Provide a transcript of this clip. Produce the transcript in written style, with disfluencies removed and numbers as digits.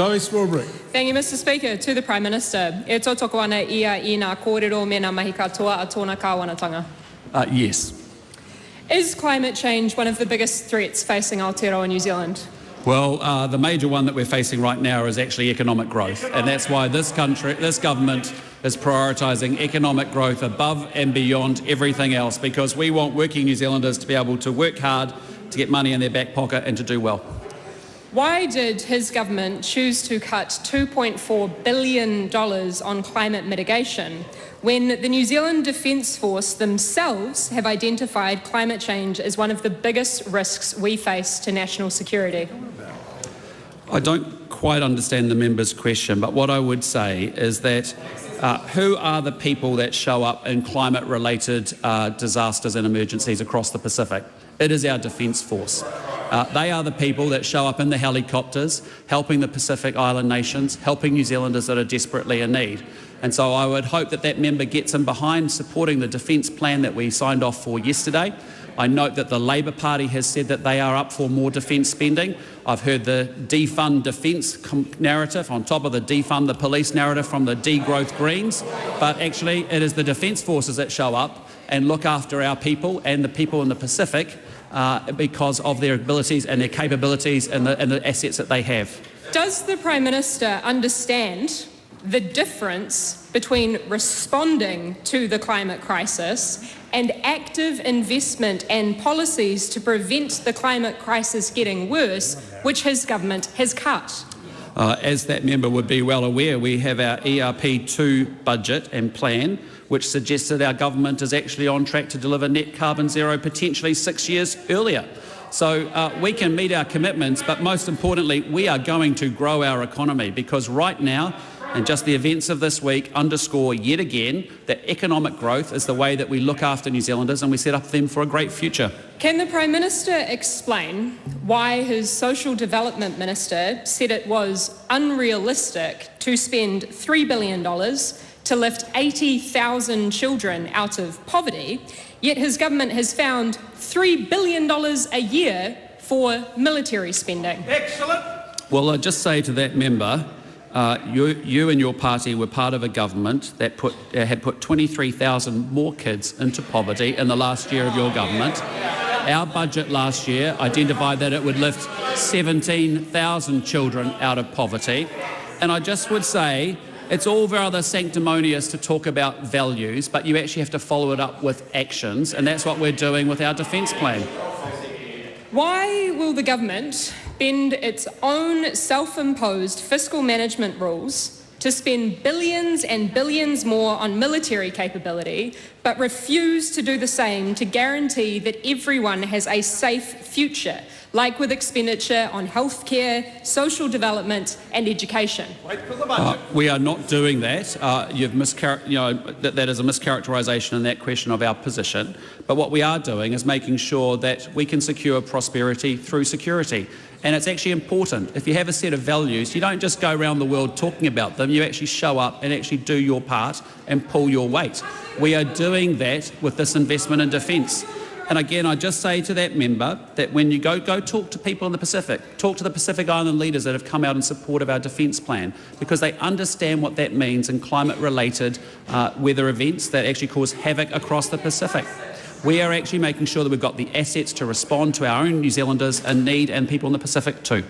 Chlöe Swarbrick. Thank you, Mr. Speaker. To the Prime Minister, e tōtoko ana ia I ngā kōrero me ngā mahi katoa a tōna kāwanatanga. Yes. Is climate change one of the biggest threats facing Aotearoa New Zealand? Well, the major one that we're facing right now is actually economic growth, and that's why this government is prioritising economic growth above and beyond everything else, because we want working New Zealanders to be able to work hard, to get money in their back pocket and to do well. Why did his government choose to cut $2.4 billion on climate mitigation when the New Zealand Defence Force themselves have identified climate change as one of the biggest risks we face to national security? I don't quite understand the member's question, but what I would say is that who are the people that show up in climate-related disasters and emergencies across the Pacific? It is our Defence Force. They are the people that show up in the helicopters, helping the Pacific Island nations, helping New Zealanders that are desperately in need. And so I would hope that that member gets in behind supporting the defence plan that we signed off for yesterday. I note that the Labor Party has said that they are up for more defence spending. I've heard the defund defence narrative on top of the defund the police narrative from the degrowth Greens. But actually it is the Defence Forces that show up and look after our people and the people in the Pacific because of their abilities and their capabilities and the assets that they have. Does the Prime Minister understand the difference between responding to the climate crisis and active investment and policies to prevent the climate crisis getting worse, which his government has cut? As that member would be well aware, we have our ERP2 budget and plan, which suggests that our government is actually on track to deliver net carbon zero potentially 6 years earlier. So we can meet our commitments, but most importantly, we are going to grow our economy, because right now, and just the events of this week underscore yet again that economic growth is the way that we look after New Zealanders and we set up them for a great future. Can the Prime Minister explain why his Social Development Minister said it was unrealistic to spend $3 billion to lift 80,000 children out of poverty, yet his government has found $3 billion a year for military spending? Excellent. Well, I'll just say to that member, you and your party were part of a government that had put 23,000 more kids into poverty in the last year of your government. Our budget last year identified that it would lift 17,000 children out of poverty. And I just would say it's all rather sanctimonious to talk about values, but you actually have to follow it up with actions, and that's what we're doing with our defence plan. Why will the government bend its own self-imposed fiscal management rules to spend billions and billions more on military capability, but refuse to do the same to guarantee that everyone has a safe future, like with expenditure on healthcare, social development and education? We are not doing that. That is a mischaracterisation in that question of our position. But what we are doing is making sure that we can secure prosperity through security. And it's actually important. If you have a set of values, you don't just go around the world talking about them, you actually show up and actually do your part and pull your weight. We are doing that with this investment in defence. And again, I just say to that member that when you go talk to people in the Pacific, talk to the Pacific Island leaders that have come out in support of our defence plan, because they understand what that means in climate-related weather events that actually cause havoc across the Pacific. We are actually making sure that we've got the assets to respond to our own New Zealanders in need and people in the Pacific too.